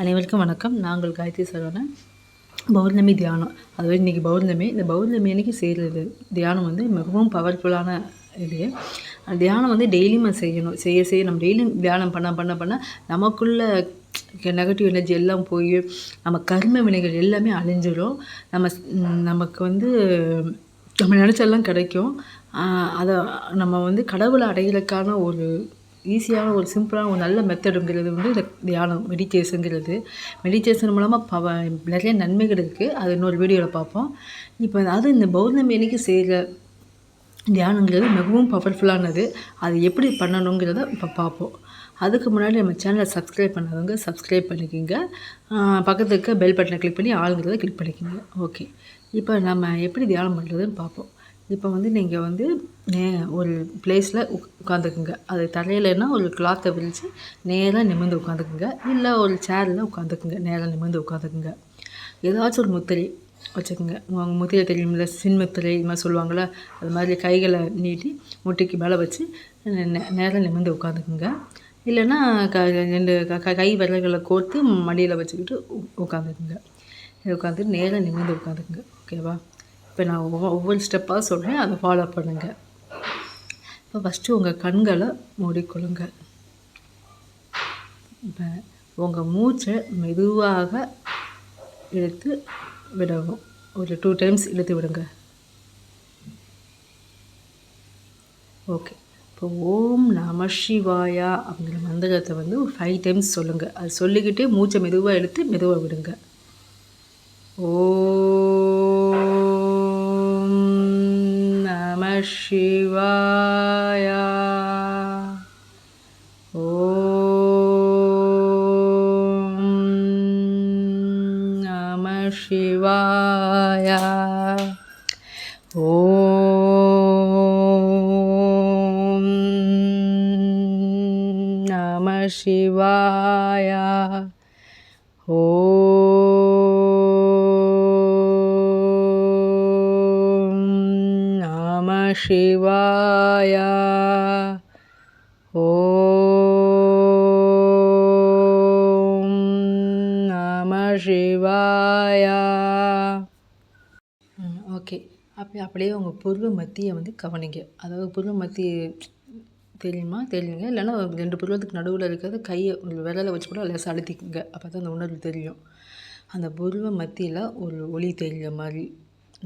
அனைவருக்கும் வணக்கம். நாங்கள் காயத்ரி சரவணன். பௌர்ணமி தியானம், அதாவது இன்றைக்கி பௌர்ணமி. இந்த பௌர்ணமி அன்றைக்கி செய்கிறது தியானம் வந்து மிகவும் பவர்ஃபுல்லான இது. தியானம் வந்து டெய்லியும் செய்யணும். செய்ய நம்ம டெய்லியும் தியானம் பண்ண நமக்குள்ள நெகட்டிவ் எனர்ஜி எல்லாம் போய் நம்ம கர்ம வினைகள் எல்லாமே அழிஞ்சிடும். நமக்கு வந்து நம்ம நினச்செல்லாம் கிடைக்கும். அதை நம்ம வந்து கடவுளை அடையிறதுக்கான ஒரு ஈஸியான ஒரு சிம்பிளான ஒரு நல்ல மெத்தடுங்கிறது வந்து இந்த தியானம், மெடிடேஷன் மூலமாக நிறைய நன்மைகள் இருக்குது. அது இன்னொரு வீடியோவில் பார்ப்போம். இப்போ அது இந்த பௌர்ணமி அன்னைக்கு செய்கிற தியானங்கிறது மிகவும் பவர்ஃபுல்லானது. அது எப்படி பண்ணணுங்கிறத இப்போ பார்ப்போம். அதுக்கு முன்னாடி நம்ம சேனலை சப்ஸ்கிரைப் பண்ணாதவங்க சப்ஸ்கிரைப் பண்ணிக்கோங்க. பக்கத்தில் இருக்க பெல் பட்டனை கிளிக் பண்ணி ஆளுங்கிறத கிளிக் பண்ணிக்கோங்க. ஓகே, இப்போ நம்ம எப்படி தியானம் பண்ணுறதுன்னு பார்ப்போம். இப்போ வந்து நீங்கள் வந்து ஒரு பிளேஸில் உட்காந்துக்குங்க. அது தரையிலன்னா ஒரு கிளாத்தை விரித்து நேராக நிமிர்ந்து உட்காந்துக்குங்க. இல்லை ஒரு சேரில் உட்காந்துக்குங்க, நேராக நிமிர்ந்து உட்காந்துக்குங்க. ஏதாச்சும் ஒரு முத்திரை வச்சுக்கோங்க. உங்கள் முத்திரை தெரியுமில்ல, சின்முத்திரை இது மாதிரி சொல்லுவாங்கள்ல, அது மாதிரி கைகளை நீட்டி முட்டிக்கு மேலே வச்சு நேராக நிமிர்ந்து உட்காந்துக்குங்க. இல்லைன்னா ரெண்டு கை விரல்களை கோர்த்து மடியில் வச்சுக்கிட்டு உட்காந்துக்குங்க. உட்காந்துட்டு நேராக நிமிர்ந்து உட்காந்துக்குங்க. ஓகேவா? இப்போ நான் ஒவ்வொரு ஸ்டெப்பாக சொல்கிறேன், அதை ஃபாலோ பண்ணுங்கள். இப்போ ஃபஸ்ட்டு உங்கள் கண்களை மூடிக்கொள்ளுங்க. இப்போ உங்கள் மூச்சை மெதுவாக இழுத்து விடவும். ஒரு 2 டைம்ஸ் இழுத்து விடுங்க. ஓகே, இப்போ ஓம் நம சிவாயா அப்படிங்கிற மந்திரத்தை வந்து ஒரு 5 டைம்ஸ் சொல்லுங்கள். அது சொல்லிக்கிட்டே மூச்சை மெதுவாக இழுத்து மெதுவாக விடுங்க. சிவாய ஓம் நம சிவாய ஓம் நம சிவாய சிவாயா ஓம் நம சிவாயா. ஓகே, அப்படியே உங்கள் புருவ மத்தியை வந்து கவனிங்க. அதாவது புருவ மத்தி தெரியுங்க. இல்லைன்னா 2 புருவத்துக்கு நடுவில் இருக்கிறத கையை விரலை வச்சு கூட லேசாக அழுத்திக்குங்க. அப்போ தான் அந்த உணர்வு தெரியும். அந்த புருவ மத்தியில் ஒரு ஒளி தெரிகிற மாதிரி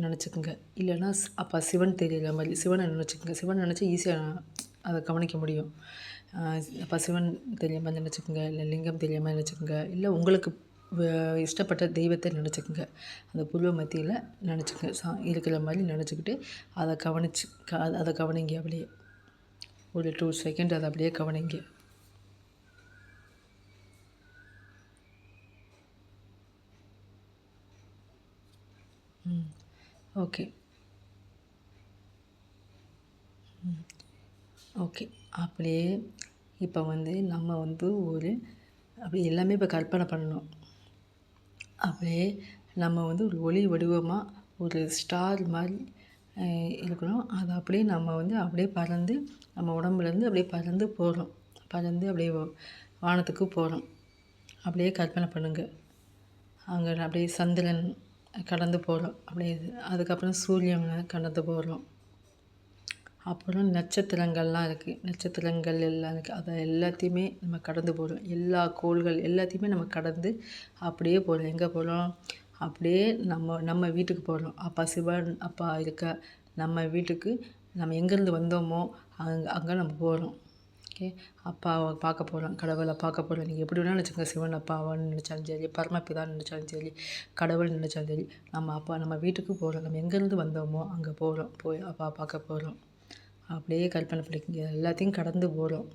நினச்சிக்கோங்க. இல்லைன்னா அப்போ சிவன் தெரிகிற மாதிரி சிவனை நினச்சிக்கோங்க. சிவன் நினச்சி ஈஸியாக அதை கவனிக்க முடியும். அப்போ சிவன் தெரிகிற மாதிரி நினச்சிக்கோங்க. இல்லை லிங்கம் தெரிகிற மாதிரி நினச்சிக்கோங்க. இல்லை உங்களுக்கு இஷ்டப்பட்ட தெய்வத்தை நினச்சிக்கோங்க. அந்த புருவ மத்தியில் நினச்சிக்கோங்க. இருக்கிற மாதிரி நினச்சிக்கிட்டு அதை கவனிங்க. அப்படியே ஒரு 2 செகண்ட் அதை அப்படியே கவனிங்க. ஓகே ஓகே அப்படியே இப்போ வந்து நம்ம வந்து அப்படி எல்லாமே இப்போ கற்பனை பண்ணணும். அப்படியே நம்ம வந்து ஒரு ஒளி வடிவமாக ஒரு ஸ்டார் மாதிரி இருக்கணும். அது அப்படியே நம்ம வந்து அப்படியே பறந்து நம்ம உடம்புலேருந்து அப்படியே பறந்து போகிறோம். பறந்து அப்படியே வானத்துக்கு போகிறோம். அப்படியே கற்பனை பண்ணுங்கள். அங்கே அப்படியே சந்திரன் கடந்து போகிறோம். அப்படியே அதுக்கப்புறம் சூரியன் கடந்து போகிறோம். அப்புறம் நட்சத்திரங்கள்லாம் இருக்குது. நட்சத்திரங்கள் எல்லாம் இருக்குது. அதை எல்லாத்தையுமே நம்ம கடந்து போகிறோம். எல்லா கோள்கள் எல்லாத்தையுமே நம்ம கடந்து அப்படியே போகிறோம். எங்கே போகிறோம்? அப்படியே நம்ம வீட்டுக்கு போகிறோம். அப்பா சிவன் அப்பா இருக்க நம்ம வீட்டுக்கு நம்ம எங்கேருந்து வந்தோமோ அங்கே நம்ம போகிறோம். ஓகே, அப்பாவை பார்க்க போகிறோம், கடவுளை பார்க்க போகிறோம். நீங்கள் எப்படி வேணாலும் நினச்சிங்க. சிவன் அப்பாவான்னு நினச்சாலும் சரி, பரமபிதான்னு நினச்சாலும் சரி, கடவுள் நினச்சாலும் சரி, நம்ம வீட்டுக்கு போகிறோம். நம்ம எங்கேருந்து வந்தோமோ அங்கே போகிறோம். போய் அப்பா பார்க்க போகிறோம். அப்படியே கற்பனை பண்ணிக்கங்க. எல்லாத்தையும் கடந்து போகிறோம்.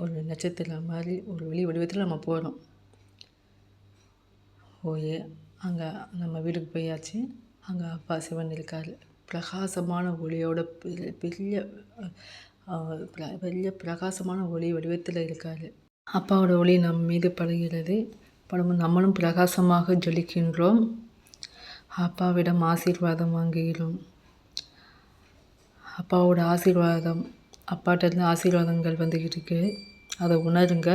ஒரு நட்சத்திரம் மாதிரி ஒரு ஒளி வடிவத்தில் நம்ம போகிறோம். போய் அங்கே நம்ம வீட்டுக்கு போயாச்சு. அங்கே அப்பா சிவன் இருக்கார். பிரகாசமான ஒளியோட பெரிய பிரகாசமான ஒளி வடிவத்தில் இருக்கார். அப்பாவோட ஒளி நம் மீது படுகிறது. படும்போது நம்மளும் பிரகாசமாக ஜொலிக்கின்றோம். அப்பாவிடம் ஆசீர்வாதம் வாங்குகிறோம். அப்பாவோட அப்பாட்டேருந்து ஆசீர்வாதங்கள் வந்துக்கிட்டு இருக்குது. அதை உணருங்க.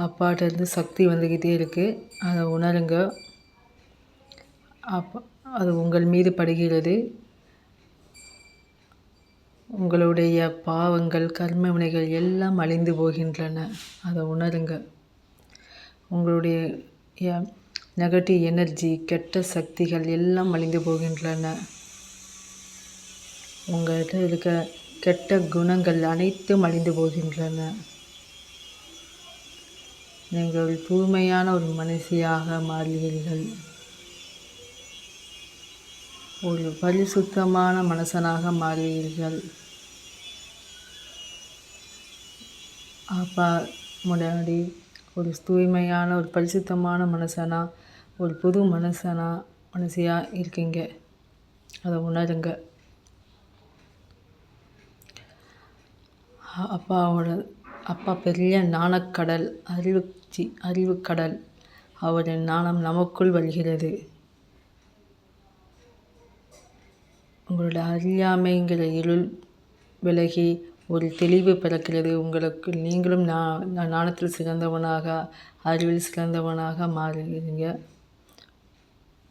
அப்பாட்டேருந்து சக்தி வந்துக்கிட்டே இருக்குது. அதை உணருங்க. அப்பா அது உங்கள் மீது படுகிறது. உங்களுடைய பாவங்கள், கர்ம வினைகள் எல்லாம் அழிந்து போகின்றன. அதை உணருங்க. உங்களுடைய நெகட்டிவ் எனர்ஜி, கெட்ட சக்திகள் எல்லாம் அழிந்து போகின்றன. உங்கள்கிட்ட இருக்க கெட்ட குணங்கள் அனைத்தும் அழிந்து போகின்றன. நீங்கள் தூய்மையான ஒரு மனுஷியாக மாறுவீர்கள். ஒரு பரிசுத்தமான மனுஷனாக மாறுவீர்கள். அப்பா முன்னாடி ஒரு தூய்மையான ஒரு பரிசுத்தமான மனுஷனா, ஒரு புது மனுஷியாக இருக்கீங்க. அதை உணருங்க. அப்பா பெரிய ஞானக்கடல், அறிவுக்கடல். அவரின் ஞானம் நமக்குள் வருகிறது. உங்களுடைய அறியாமைங்கிற இருள் விலகி ஒரு தெளிவு பிறக்கிறது. உங்களுக்கு நீங்களும் ஞானத்தில் சிறந்தவனாக, அறிவில் சிறந்தவனாக மாறுகிறீங்க.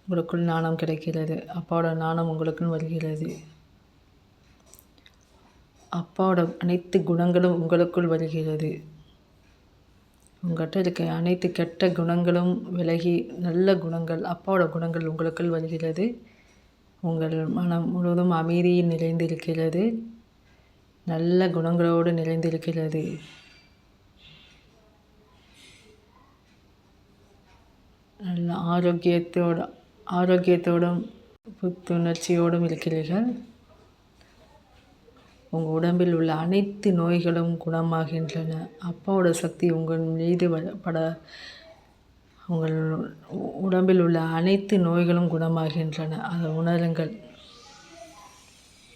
உங்களுக்குள் ஞானம் கிடைக்கிறது. அப்பாவோட ஞானம் உங்களுக்குள் வருகிறது. அப்பாவோட அனைத்து குணங்களும் உங்களுக்குள் வருகிறது. உங்கள்கிட்ட இருக்க அனைத்து கெட்ட குணங்களும் விலகி நல்ல குணங்கள், அப்பாவோட குணங்கள் உங்களுக்குள் வருகிறது. உங்கள் மனம் முழுவதும் அமைதியில் நிறைந்திருக்கிறது. நல்ல குணங்களோடு நிறைந்திருக்கிறது. நல்ல ஆரோக்கியத்தோடும் புத்துணர்ச்சியோடும் இருக்கிறீர்கள். உங்கள் உடம்பில் உள்ள அனைத்து நோய்களும் குணமாகின்றன. அப்பாவோட சக்தி உங்கள் மீது உங்கள் உடம்பில் உள்ள அனைத்து நோய்களும் குணமாகின்றன. அதை உணருங்கள்.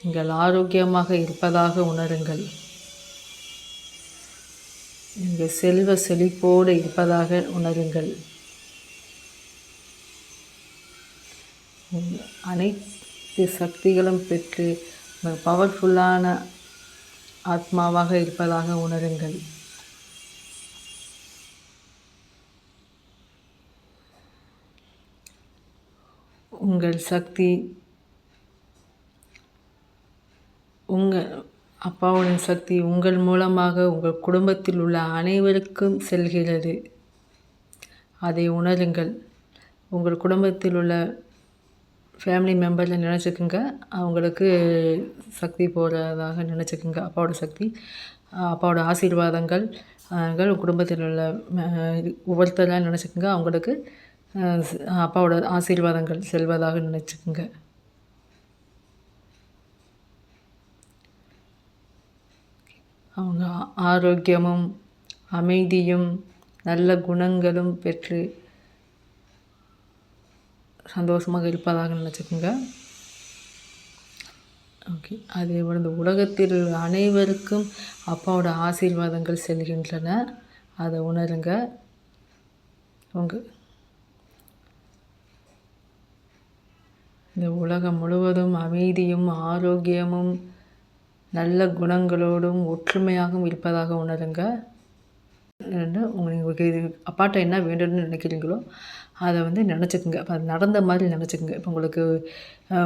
நீங்கள் ஆரோக்கியமாக இருப்பதாக உணருங்கள். நீங்கள் செல்வ செழிப்போடு இருப்பதாக உணருங்கள். அனைத்து சக்திகளும் பெற்று பவர்ஃபுல்லான ஆத்மாவாக இருப்பதாக உணருங்கள். உங்கள் சக்தி அப்பாவுடைய சக்தி உங்கள் மூலமாக உங்கள் குடும்பத்தில் உள்ள அனைவருக்கும் செல்கிறது. அதை உணருங்கள். உங்கள் குடும்பத்தில் உள்ள ஃபேமிலி மெம்பரில் நினச்சிக்கோங்க. அவங்களுக்கு சக்தி போகிறதாக நினச்சிக்கோங்க. அப்பாவோட சக்தி, அப்பாவோட ஆசீர்வாதங்கள் குடும்பத்தில் உள்ள ஒவ்வொருத்தராக நினச்சிக்கோங்க. அவங்களுக்கு அப்பாவோட ஆசீர்வாதங்கள் செல்வதாக நினச்சிக்கோங்க. அவங்க ஆரோக்கியமும் அமைதியும் நல்ல குணங்களும் பெற்று சந்தோஷமாக இருப்பதாக நினச்சிக்கோங்க. ஓகே. அதே போல் இந்த உலகத்தில் அனைவருக்கும் அப்பாவோட ஆசீர்வாதங்கள் செல்கின்றன. அதை உணருங்க. இந்த உலகம் முழுவதும் அமைதியும் ஆரோக்கியமும் நல்ல குணங்களோடும் ஒற்றுமையாகவும் இருப்பதாக உணருங்க. உங்களுக்கு இது அப்பாட்ட என்ன வேண்டும்னு நினைக்கிறீங்களோ அதை நினச்சிக்கோங்க. இப்போ அது நடந்த மாதிரி நினச்சிக்கோங்க. இப்போ உங்களுக்கு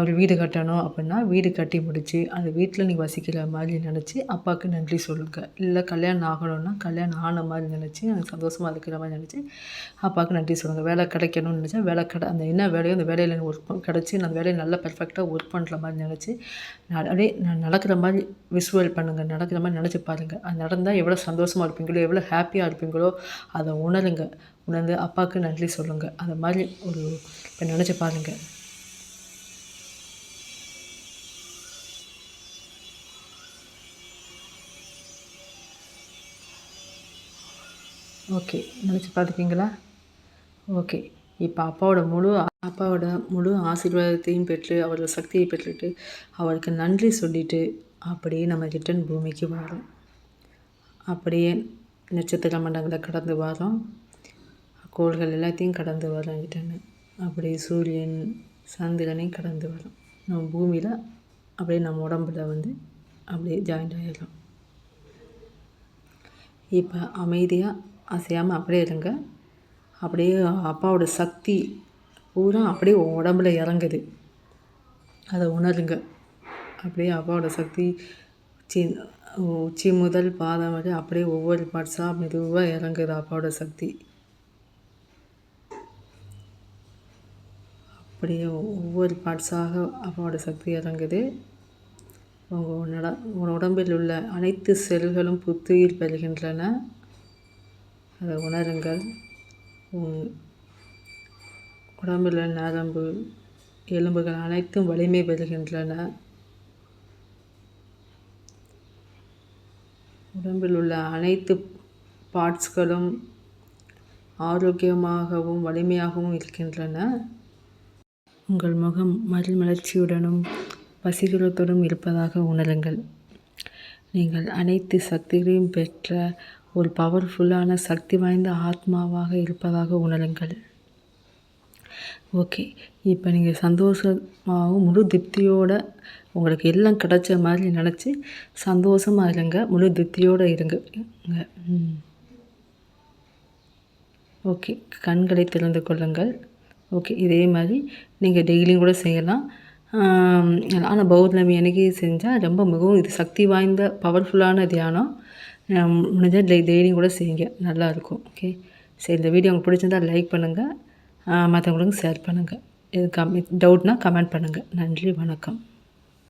ஒரு வீடு கட்டணும் அப்படின்னா வீடு கட்டி முடித்து அந்த வீட்டில் நீங்கள் வசிக்கிற மாதிரி நினச்சி அப்பாவுக்கு நன்றி சொல்லுங்கள். இல்லை கல்யாணம் ஆகணும்னா கல்யாணம் ஆன மாதிரி நினச்சி எனக்கு சந்தோஷமாக இருக்கிற மாதிரி நினச்சி அப்பாவுக்கு நன்றி சொல்லுங்கள். வேலை கிடைக்கணும்னு நினச்சா அந்த என்ன வேலையோ அந்த வேலையில் ஒர்க் கிடச்சி அந்த வேலையை நல்லா பர்ஃபெக்டாக ஒர்க் பண்ணுற மாதிரி நினச்சி அப்படியே நடக்கிற மாதிரி விசுவல் பண்ணுங்கள். நடக்கிற மாதிரி நினச்சி பாருங்கள். அது நடந்தால் எவ்வளோ சந்தோஷமாக இருப்பீங்களோ, எவ்வளோ ஹாப்பியாக இருப்பீங்களோ அதை உணருங்க. உணர்ந்து அப்பாவுக்கு நன்றி சொல்லுங்கள். அது மாதிரி இப்போ நினச்சி பாருங்கள். ஓகே, நினச்சி பார்த்துக்கிங்களா? ஓகே. இப்போ அப்பாவோட முழு ஆசீர்வாதத்தையும் பெற்று அவரோட சக்தியை பெற்றுட்டு அவருக்கு நன்றி சொல்லிவிட்டு அப்படியே நம்ம ரிட்டன் பூமிக்கு வரோம். அப்படியே நட்சத்திர மண்டலங்களை கடந்து வரோம். கோள்கள் எல்லாத்தையும் கடந்து வரோம் ரிட்டன்னு. அப்படியே சூரியன் சந்திரனையும் கடந்து வரோம். நம்ம பூமியில் அப்படியே நம்ம உடம்புல அப்படியே ஜாயிண்ட் ஆகிடும். இப்போ அமைதியாக அசையாமல் அப்படியே இருங்க. அப்படியே அப்பாவோட சக்தி பூரா அப்படியே உடம்புல இறங்குது, அதை உணருங்க. அப்படியே அப்பாவோட சக்தி உச்சி உச்சி முதல் பாதம் வரை அப்படியே ஒவ்வொரு பார்ட்ஸாக மெதுவாக இறங்குது அப்பாவோட சக்தி. அப்படியே ஒவ்வொரு பார்ட்ஸாக அப்பாவோட சக்தி இறங்குது. உங்கள் உடம்பில் உள்ள அனைத்து செல்களும் புத்துயிர் பெறுகின்றன, அதை உணருங்கள். உடம்பில் உள்ள நரம்பு எலும்புகள் அனைத்தும் வலிமை பெறுகின்றன. உடம்பில் உள்ள அனைத்து பார்ட்ஸ்களும் ஆரோக்கியமாகவும் வலிமையாகவும் இருக்கின்றன. உங்கள் முகம் மறுமலர்ச்சியுடனும் வசீகரத்துடன் இருப்பதாக உணருங்கள். நீங்கள் அனைத்து சக்திகளையும் பெற்ற ஒரு பவர்ஃபுல்லான சக்தி வாய்ந்த ஆத்மாவாக இருப்பதாக உணருங்கள். ஓகே, இப்போ நீங்கள் சந்தோஷமாகவும் முழு திருப்தியோடு உங்களுக்கு எல்லாம் கிடைச்ச மாதிரி நினச்சி சந்தோஷமாக இருங்க, முழு திருப்தியோடு இருங்க. ஓகே, கண்களை திறந்து கொள்ளுங்கள். ஓகே, இதே மாதிரி நீங்கள் டெய்லியும் கூட செய்யலாம். ஆனால் பௌர்ணமி அன்னைக்கு செஞ்சால் ரொம்ப மிகவும் இது சக்தி வாய்ந்த பவர்ஃபுல்லான தியானம். முடிஞ்சால் டெய்லியும் கூட செய்யுங்க, நல்லாயிருக்கும். ஓகே, சரி, இந்த வீடியோ உங்களுக்கு பிடிச்சிருந்தால் லைக் பண்ணுங்கள், மற்றவங்களுக்கு ஷேர் பண்ணுங்கள். இது டவுட்னால் கமெண்ட் பண்ணுங்கள். நன்றி, வணக்கம்.